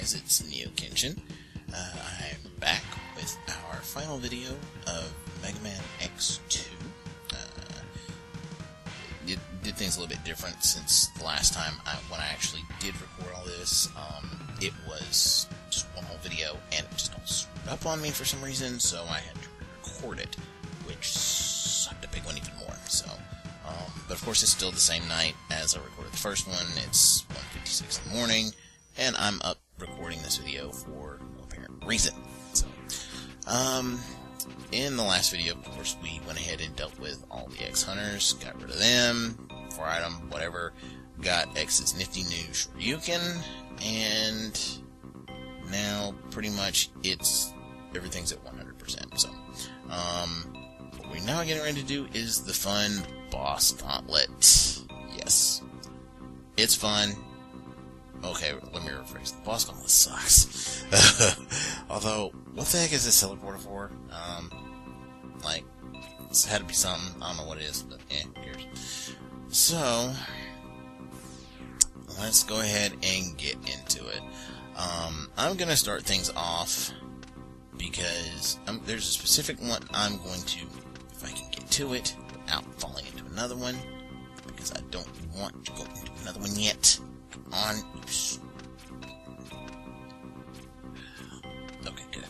guys, it's NeoKenshin. I'm back with our final video of Megaman X2. Did things a little bit different since the last time when I actually did record all this. It was just one whole video, and it just all screwed up on me for some reason, so I had to record it, which sucked a big one even more. So, but of course it's still the same night as I recorded the first one. It's 1:56 in the morning, and I'm up recording this video for no apparent reason. So, in the last video, of course, we went ahead and dealt with all the X-Hunters, got rid of them, 4 item, whatever, got X's nifty new Shoryuken, and now pretty much everything's at 100%. So, what we're now getting ready to do is the fun Boss Gauntlet. Yes, it's fun. Okay, let me rephrase. The Boss Gauntlet sucks. Although, what the heck is this teleporter for? Like, this had to be something. I don't know what it is, but who cares? So, let's go ahead and get into it. I'm gonna start things off because there's a specific one I'm going to, if I can get to it without falling into another one, because I don't want to go into another one yet. Come on. Okay, good.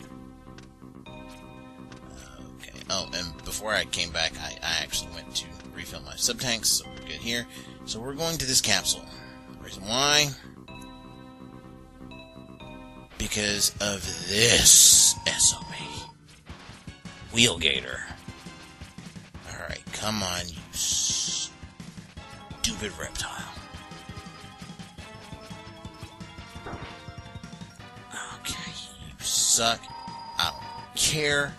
Okay. Oh, and before I came back, I actually went to refill my sub-tanks, so we're good here. So we're going to this capsule. The reason why? Because of this SOB. Wheelgator. Alright, come on, you stupid reptile. Okay, you suck. I don't care.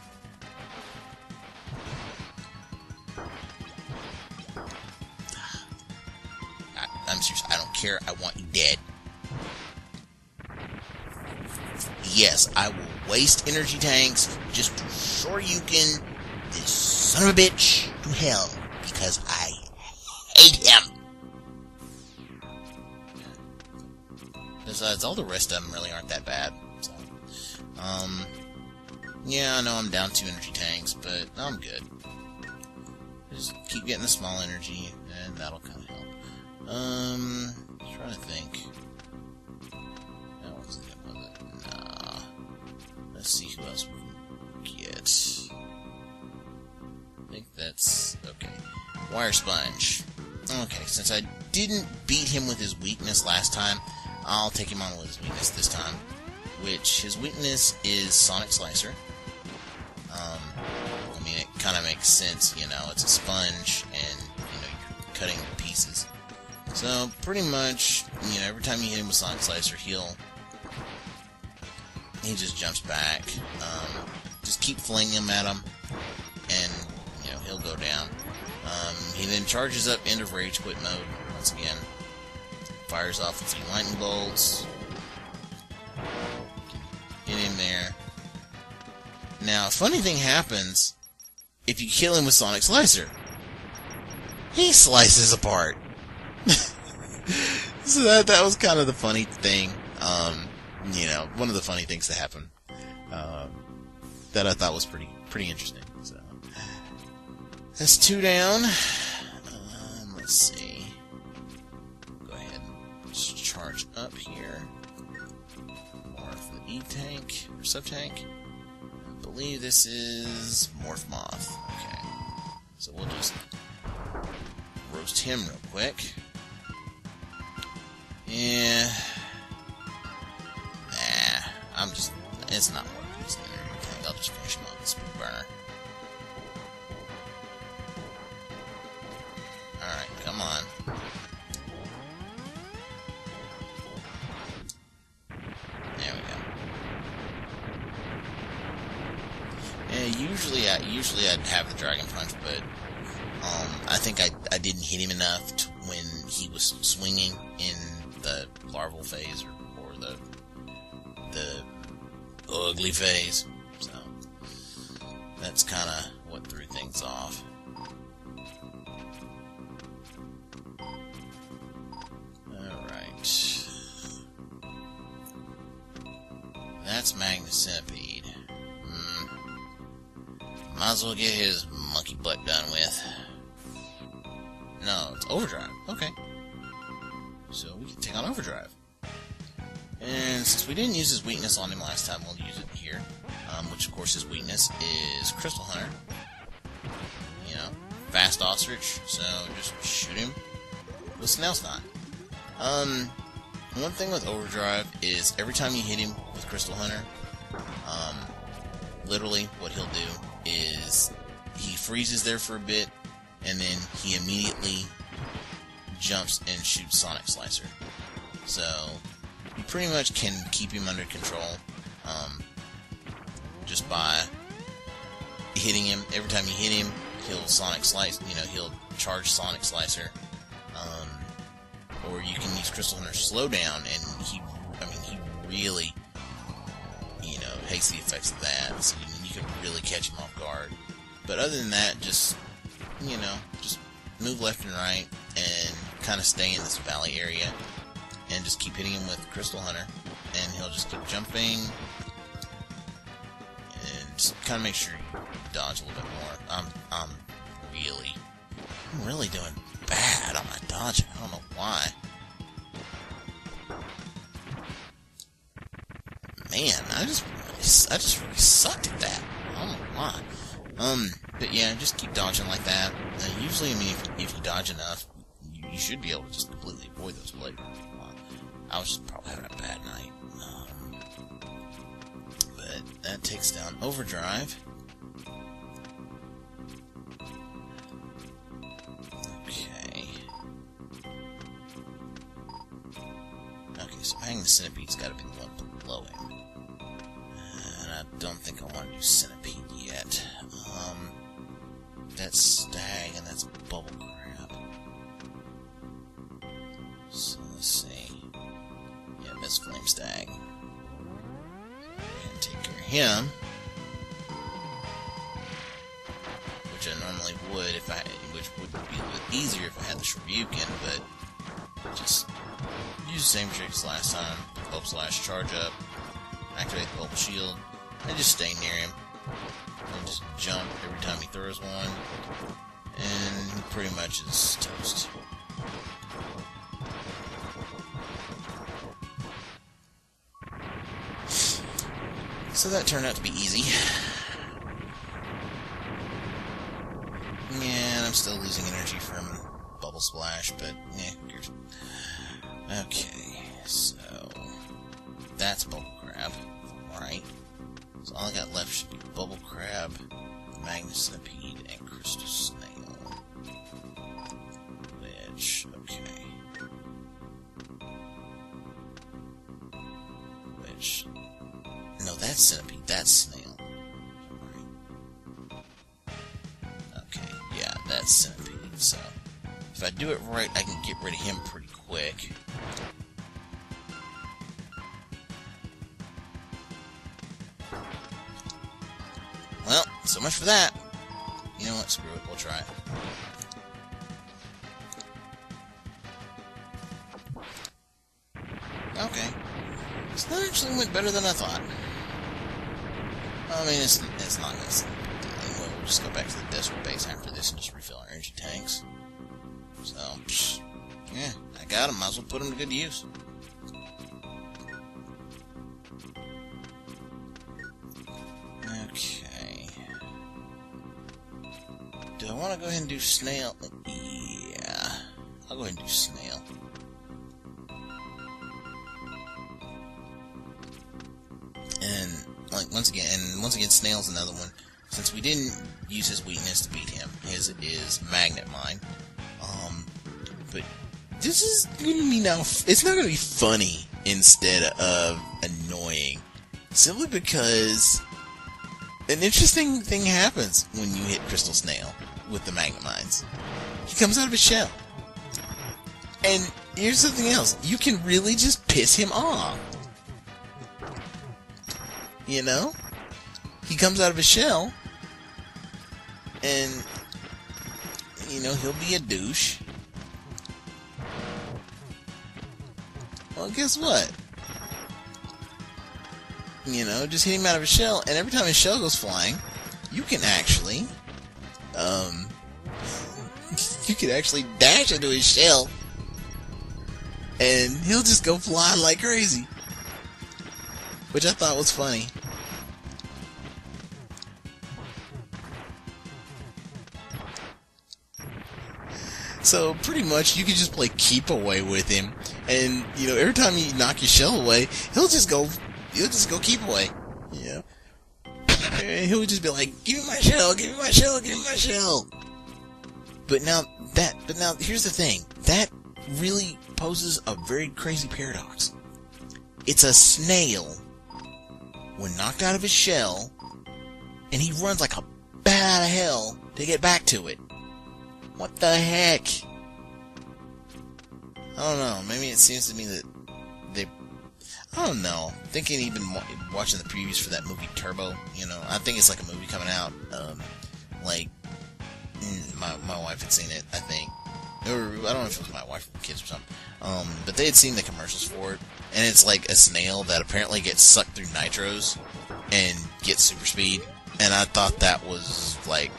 I'm serious, I don't care. I want you dead. Yes, I will waste energy tanks just to Shoryuken this son of a bitch to hell, because I hate him. Besides, all the rest of them really aren't that bad. So, yeah, I know I'm down 2 energy tanks, but I'm good. Just keep getting the small energy, and that'll kind of help. Trying to think. That one's good, was it? Nah. Let's see who else we can get. I think that's okay. Wire Sponge. Okay, since I didn't beat him with his weakness last time, I'll take him on with his weakness this time. Which, his weakness is Sonic Slicer. I mean, it kind of makes sense, you know, it's a sponge, and, you know, you're cutting to pieces. So, pretty much, you know, every time you hit him with Sonic Slicer, he just jumps back. Just keep flinging him at him, and, you know, he'll go down. He then charges up End of Rage Quit mode, once again. Fires off a few lightning bolts. Get him there. Now, a funny thing happens if you kill him with Sonic Slicer. He slices apart. So that was kind of the funny thing. You know, one of the funny things that happened. That I thought was pretty interesting. So that's 2 down. Let's see. Go ahead and just charge up here. Morph the E-Tank, or Sub-Tank. I believe this is Morph Moth. Okay. So we'll just roast him real quick. Yeah. Nah. It's not worth using the energy tank. I'll just finish him off with Speed Burner. Alright, come on. There we go. Yeah, usually I'd have the Dragon Punch, but I think I didn't hit him enough when he was swinging in the larval phase or the ugly phase. So that's kind of what threw things off. Alright. That's Magna Centipede. Might as well get his monkey butt done with. No, it's Overdrive. Okay. So we can take on Overdrive. And since we didn't use his weakness on him last time, we'll use it here. Which, of course, his weakness is Crystal Hunter. You know, fast ostrich, so just shoot him with Snail Snot. One thing with Overdrive is every time you hit him with Crystal Hunter, literally what he'll do is he freezes there for a bit, and then he immediately jumps and shoots Sonic Slicer. So you pretty much can keep him under control just by hitting him. Every time you hit him, he'll Sonic Slice. You know, he'll charge Sonic Slicer. Or you can use Crystal Hunter Slowdown, and he really, you know, hates the effects of that. So you can really catch him off guard. But other than that, just, you know, just move left and right and kind of stay in this valley area and just keep hitting him with Crystal Hunter, and he'll just keep jumping and just kind of make sure you dodge a little bit more. I'm really doing bad on my dodging. I don't know why. Man, I just really sucked at that. I don't know why. But yeah, just keep dodging like that. Usually, I mean, if you dodge enough, you should be able to just completely avoid those blade runs. I was just probably having a bad night. But that takes down Overdrive. Okay, so Magna Centipede's gotta be the one below him. And I don't think I want to do Centipede yet. That's Stag and that's Bubble Crab. So let's see. Yeah, that's Flame Stag. And take care of him. Which I normally would if which would be a bit easier if I had the Shoryuken, but just use the same tricks last time. Bulb Slash, charge up, activate the Bulb Shield, and just stay near him. And just jump every time he throws one. And he pretty much is toast. So that turned out to be easy. Yeah, and I'm still losing energy from Bubble Splash, but yeah, who cares? Okay, so that's Bubble Crab, right? So all I got left should be Bubble Crab, Magna Centipede, and Crystal Snail. Which, okay. Which, no, that's Centipede, that's Snail. Okay, yeah, that's Centipede, so if I do it right, I can get rid of him pretty quick. Well, so much for that. You know what, screw it, we'll try it. Okay. So that actually went better than I thought. I mean, it's not gonna be a big deal. Anyway, we'll just go back to the desert base after this and just refill our energy tanks. So, yeah, I got him. Might as well put him to good use. Okay. Do I want to go ahead and do Snail? Yeah. I'll go ahead and do Snail. And, like, once again, Snail's another one. Since we didn't use his weakness to beat him, his is Magnet Mine. But this is going to be now, it's not going to be funny instead of annoying. Simply because an interesting thing happens when you hit Crystal Snail with the Magnet Mines. He comes out of his shell. And here's something else. You can really just piss him off. You know? He comes out of his shell, and, you know, he'll be a douche. Well, guess what? You know, just hit him out of his shell, and every time his shell goes flying, you can actually, dash into his shell, and he'll just go flying like crazy. Which I thought was funny. So, pretty much, you can just play keep away with him, and, you know, every time you knock your shell away, he'll just go keep away. You know? And he'll just be like, give me my shell, give me my shell, give me my shell. But now, here's the thing. That really poses a very crazy paradox. It's a snail, when knocked out of his shell, and he runs like a bat out of hell to get back to it. What the heck? I don't know. Maybe it seems to me that I don't know. Thinking even watching the previews for that movie Turbo, you know, I think it's like a movie coming out. Like my wife had seen it, I think, or I don't know if it was my wife or kids or something. But they had seen the commercials for it, and it's like a snail that apparently gets sucked through nitros and gets super speed. And I thought that was like,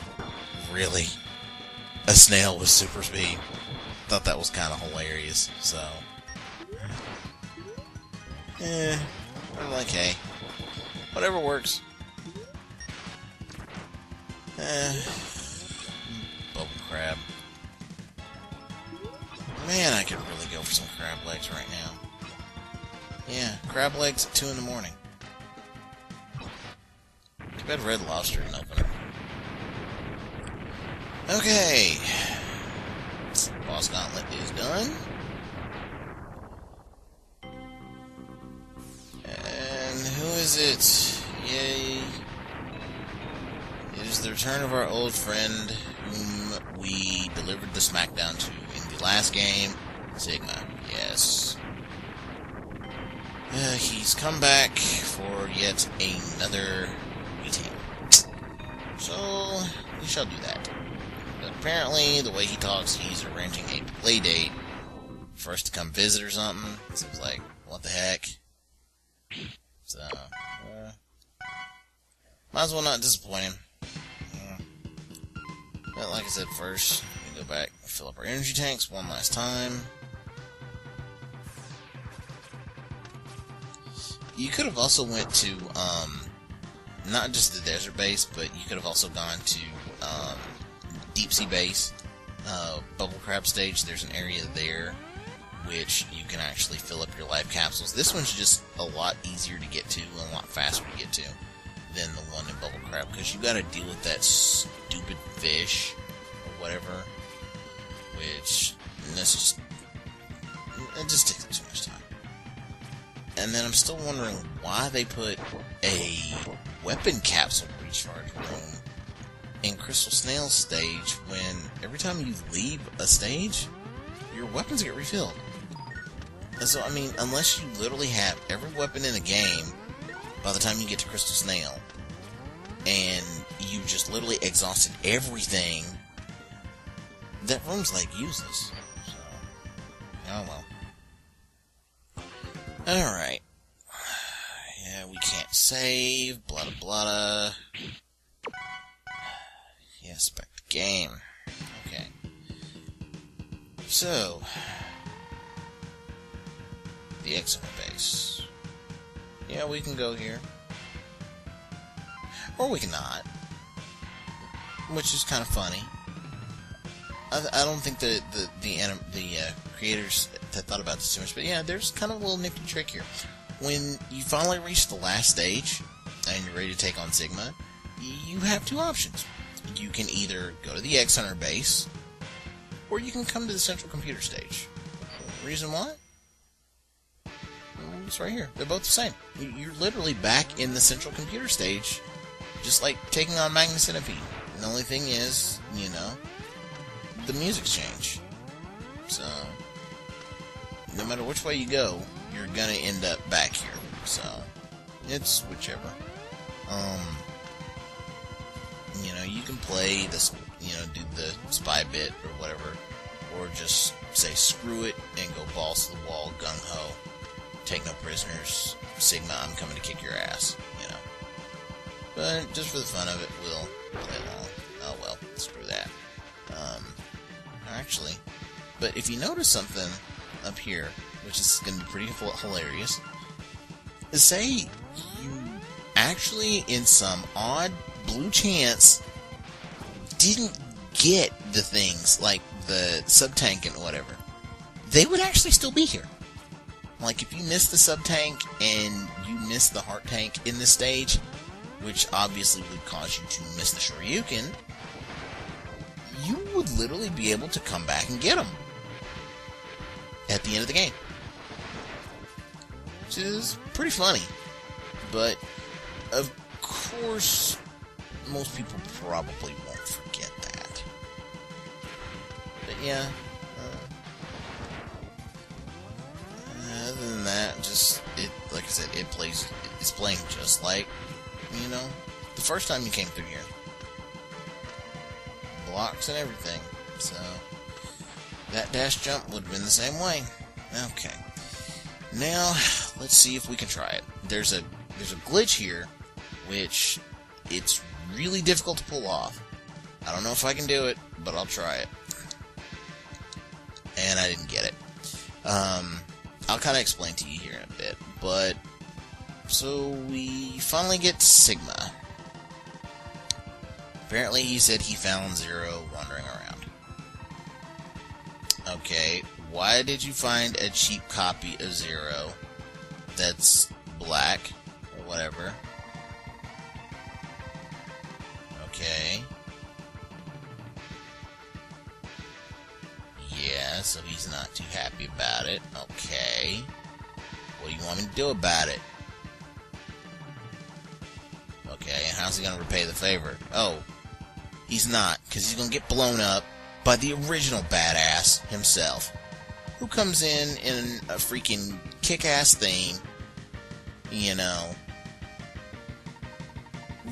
really, a snail with super speed. Thought that was kind of hilarious. So. I'm like, hey, whatever works. Bubble crab. Man, I could really go for some crab legs right now. Yeah, crab legs at 2 in the morning. Too bad Red Lobster didn't open it. Okay. Boss Gauntlet is done. Who is it? Yay. It is the return of our old friend, whom we delivered the smackdown to in the last game, Sigma. Yes. He's come back for yet another meeting. So, we shall do that. But apparently, the way he talks, he's arranging a play date for us to come visit or something. Seems like, what the heck? So, might as well not disappoint him. But like I said first, we go back and fill up our energy tanks one last time. You could have also went to, not just the desert base, but you could have also gone to, deep sea base, bubble crab stage. There's an area there which you can actually fill up your life capsules. This one's just a lot easier to get to and a lot faster to get to than the one in Bubble Crab, because you gotta deal with that stupid fish or whatever, which it just takes up too much time. And then I'm still wondering why they put a weapon capsule recharge room in Crystal Snail's stage when every time you leave a stage, your weapons get refilled. And so, I mean, unless you literally have every weapon in the game by the time you get to Crystal Snail, and you just literally exhausted everything, that room's like useless. So, oh well. Alright. Yeah, we can't save, blah blah. Yes, back to game. Okay. So, the exit base. Yeah, we can go here. Or we cannot. Which is kind of funny. I don't think the creators that thought about this too much, but yeah, there's kind of a little nifty trick here. When you finally reach the last stage, and you're ready to take on Sigma, you have two options. You can either go to the X Hunter base, or you can come to the central computer stage. Reason why? It's right here. They're both the same. You're literally back in the central computer stage, just like taking on Magna Centipede. And the only thing is, you know, the music's change. So, no matter which way you go, you're gonna end up back here. So, it's whichever. You know, you can play this, you know, do the spy bit or whatever, or just say screw it and go balls to the wall, gung ho, take no prisoners, Sigma, I'm coming to kick your ass, you know. But just for the fun of it, we'll play along. Oh well, screw that. Actually, but if you notice something up here, which is going to be pretty hilarious, is say you actually, in some odd blue chance, didn't get the things like the sub-tank and whatever, they would actually still be here. Like, if you missed the sub-tank and you missed the heart tank in this stage, which obviously would cause you to miss the Shoryuken, you would literally be able to come back and get them at the end of the game. Which is pretty funny. But, of course, most people probably won't forget that. But yeah, other than that, just, like I said, it's playing just like, you know, the first time you came through here. Blocks and everything. So, that dash jump would have been the same way. Okay. Now, let's see if we can try it. There's a glitch here, which it's really difficult to pull off. I don't know if I can do it, but I'll try it. And I didn't get it. I'll kind of explain to you here in a bit. But, so we finally get to Sigma. Apparently he said he found Zero wandering around. Okay, why did you find a cheap copy of Zero that's black, or whatever? Okay. Yeah, so he's not too happy about it. Okay. What do you want me to do about it? Okay, and how's he gonna repay the favor? Oh, he's not, because he's gonna get blown up by the original badass himself, who comes in a freaking kick-ass theme, you know,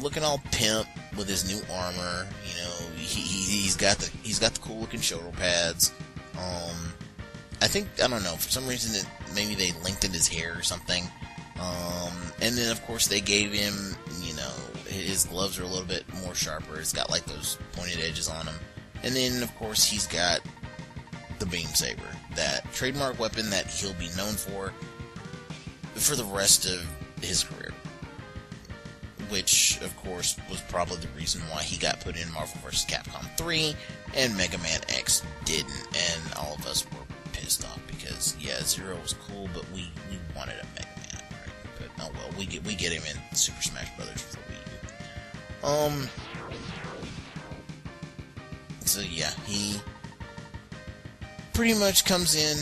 looking all pimp with his new armor. You know, he's got the cool looking shoulder pads. I think, I don't know, for some reason maybe they lengthened his hair or something. And then of course they gave him, you know, his gloves are a little bit more sharper. It's got like those pointed edges on them. And then of course he's got the beam saber, that trademark weapon that he'll be known for the rest of his career. Which, of course, was probably the reason why he got put in Marvel vs. Capcom 3, and Megaman X didn't, and all of us were pissed off, because, yeah, Zero was cool, but we wanted a Megaman, right? But, oh well, we get him in Super Smash Brothers for Wii U. So, yeah, he pretty much comes in,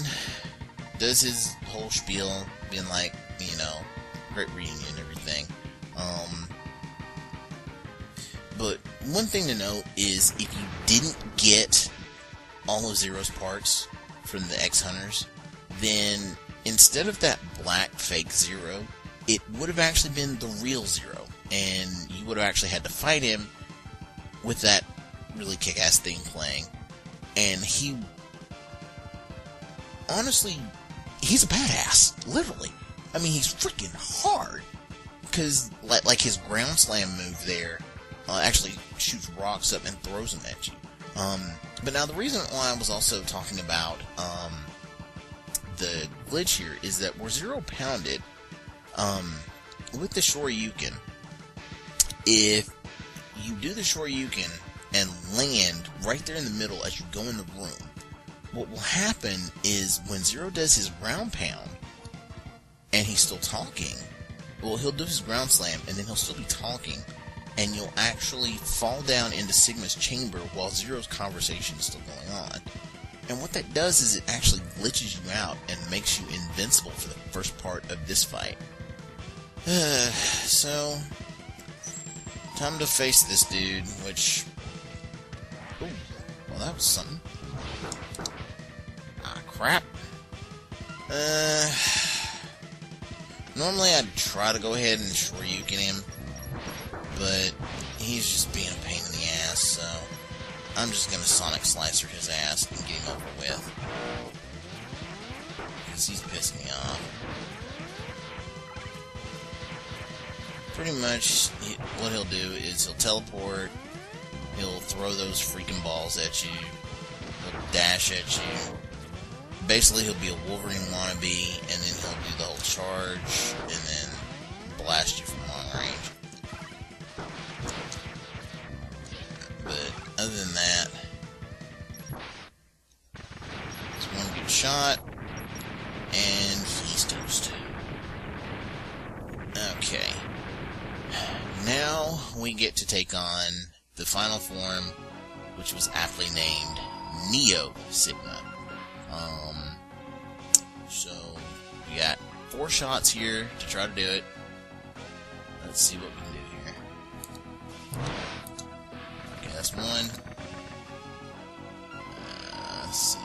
does his whole spiel, being like, you know, great reunion and everything. But one thing to note is, if you didn't get all of Zero's parts from the X-Hunters, then instead of that black fake Zero, it would have actually been the real Zero, and you would have actually had to fight him with that really kick-ass thing playing. And he, honestly, he's a badass, literally. I mean, he's freaking hard, because like his ground slam move there actually shoots rocks up and throws them at you. But now the reason why I was also talking about the glitch here is that where Zero pounded with the Shoryuken, if you do the Shoryuken and land right there in the middle as you go in the room, what will happen is when Zero does his ground pound and he's still talking, well, he'll do his ground slam and then he'll still be talking, and you'll actually fall down into Sigma's chamber while Zero's conversation is still going on. And what that does is it actually glitches you out and makes you invincible for the first part of this fight. So, time to face this dude, which... Ooh, well, that was something. Ah, crap. Normally I'd try to go ahead and Shoryuken him, but he's just being a pain in the ass, so I'm just gonna Sonic Slicer his ass and get him over with, because he's pissing me off. pretty much what he'll do is he'll teleport, he'll throw those freaking balls at you, he'll dash at you. Basically, he'll be a Wolverine wannabe, and then he'll do the whole charge, and then blast you from long range. But other than that, it's one good shot, and he's toast. Okay. Now we get to take on the final form, which was aptly named Neo Sigma. So we got 4 shots here to try to do it. Let's see what we can do here. Okay, that's 1. Let's see.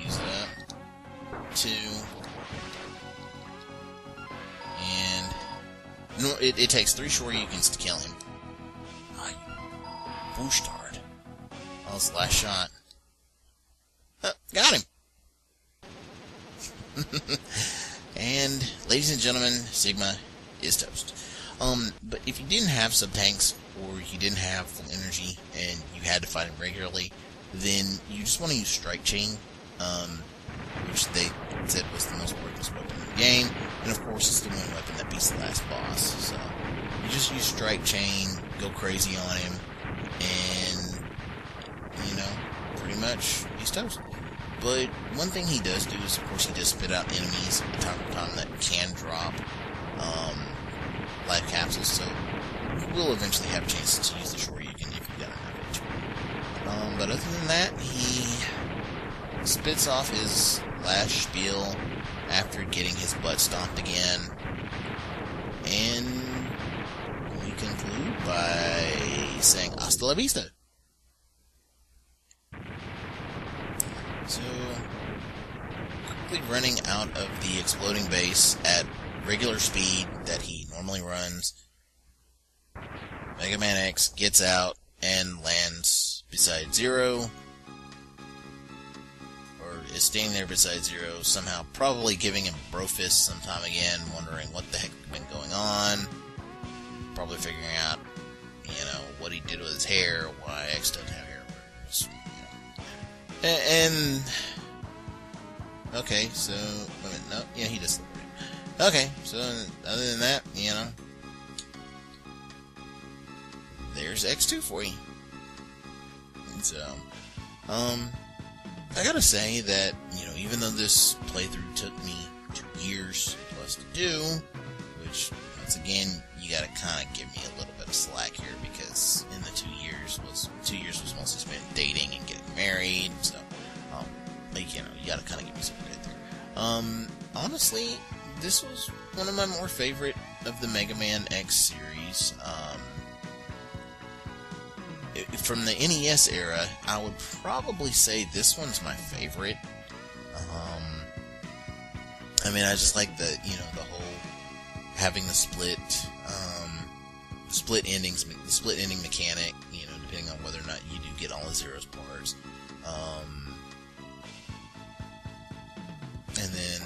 Use that. 2. And it takes 3 Shoryukens to kill him. Booshard. That was the last shot. Got him! And, ladies and gentlemen, Sigma is toast. But if you didn't have sub-tanks, or you didn't have full energy, and you had to fight him regularly, then you just want to use Strike Chain, which they said was the most worthless weapon in the game, and of course it's the one weapon that beats the last boss. So, you just use Strike Chain, go crazy on him, and, you know, pretty much, he's toast. But one thing he does do is, of course, he does spit out enemies from time to time that can drop life capsules, so you will eventually have chances to use the Shoryuken if you've got enough HP. But other than that, he spits off his last spiel after getting his butt stomped again, and we conclude by saying hasta la vista. So, quickly running out of the exploding base at regular speed that he normally runs, Mega Man X gets out and lands beside Zero, or is standing there beside Zero, somehow probably giving him Brofist sometime again, wondering what the heck had been going on, probably figuring out, you know, what he did with his hair, why X doesn't have hair. And okay, so wait a minute, no, yeah, he just okay. So other than that, you know, there's X2 for you. And so, I gotta say that, you know, even though this playthrough took me 2 years plus to do, which once again you gotta kind of give me a little bit of slack here, because in the 2 years was mostly spent dating and getting married, so like, you know, you gotta kind of give me some credit there. Honestly, this was one of my more favorite of the Mega Man X series. From the NES era, I would probably say this one's my favorite. I mean, I just like the, you know, the whole having the split ending mechanic, you know, depending on whether or not you do get all of Zero's parts. And then,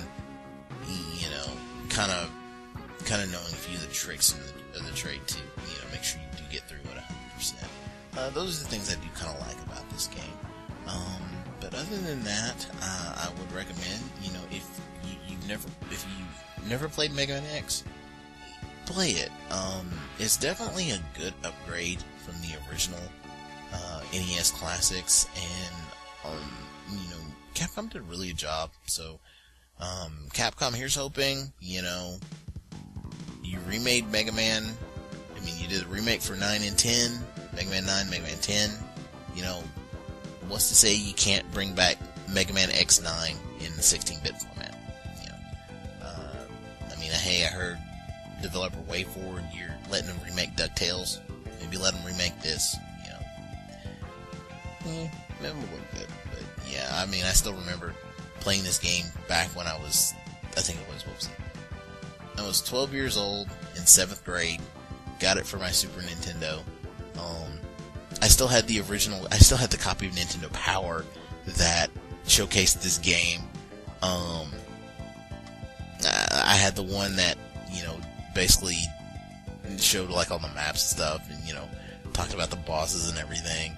you know, kind of knowing a few of the tricks of the trade to, you know, make sure you do get through it 100%. Those are the things I do kind of like about this game. But other than that, I would recommend, you know, if you've never played Mega Man X, play it. It's definitely a good upgrade from the original NES classics, and you know, Capcom did a really good job. So, Capcom here's hoping, you know, you remade Mega Man. I mean, you did a remake for 9 and 10, Mega Man 9, Mega Man 10. You know, what's to say you can't bring back Mega Man X9 in the 16-bit format? You know, I mean, hey, I heard developer WayForward, you're letting them remake DuckTales. Maybe let them remake this. You know, maybe a little bit, but yeah, I mean, I still remember playing this game back when I was, I think it was, what was it? I was 12 years old in 7th grade. Got it for my Super Nintendo. I still had the original. I still had the copy of Nintendo Power that showcased this game. I had the one that, you know, basically showed like all the maps and stuff, and you know, talked about the bosses and everything.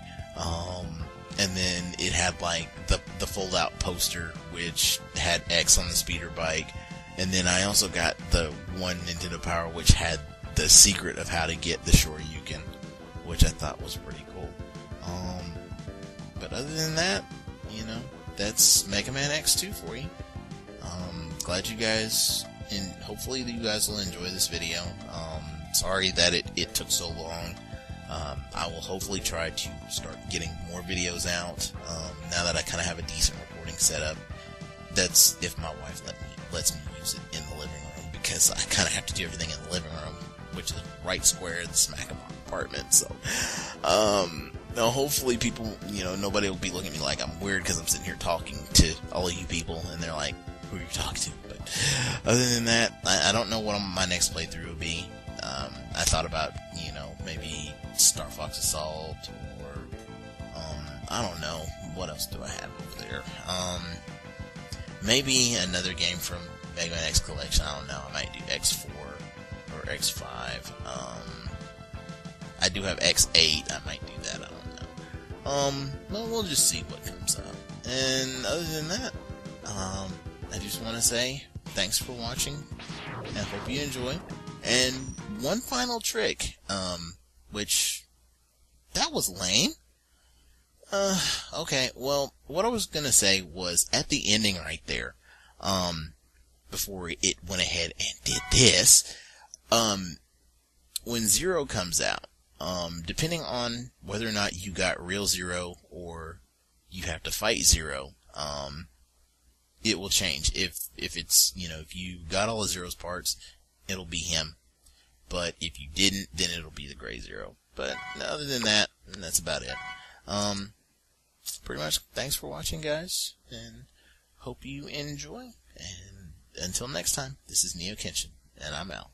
And then it had like the fold out poster, which had X on the speeder bike. And then I also got the one Nintendo Power, which had the secret of how to get the Shoryuken, which I thought was pretty cool. But other than that, you know, that's Mega Man X2 for you. Glad you guys, and hopefully you guys will enjoy this video. Sorry that it took so long. I will hopefully try to start getting more videos out, now that I kind of have a decent recording setup. That's if my wife lets me use it in the living room, because I kind of have to do everything in the living room, which is right square in the smack of my apartment. So, now hopefully people, you know, nobody will be looking at me like I'm weird because I'm sitting here talking to all of you people, and they're like, who are you talking to? But other than that, I don't know what my next playthrough will be. I thought about, you know, maybe Star Fox Assault, or, I don't know, what else do I have over there? Maybe another game from Mega Man X Collection, I don't know, I might do X4, or X5, I do have X8, I might do that, I don't know. Well, we'll just see what comes up. And other than that, I just want to say, thanks for watching, and I hope you enjoy. And one final trick, which, that was lame. Okay, well, what I was gonna say was, at the ending right there, before it went ahead and did this, when Zero comes out, depending on whether or not you got real Zero, or you have to fight Zero, it will change. If it's, you know, if you got all of Zero's parts, it'll be him. But if you didn't, then it'll be the Gray Zero. But other than that, that's about it. Pretty much, thanks for watching, guys, and hope you enjoy. And until next time, this is Neo Kenshin, and I'm out.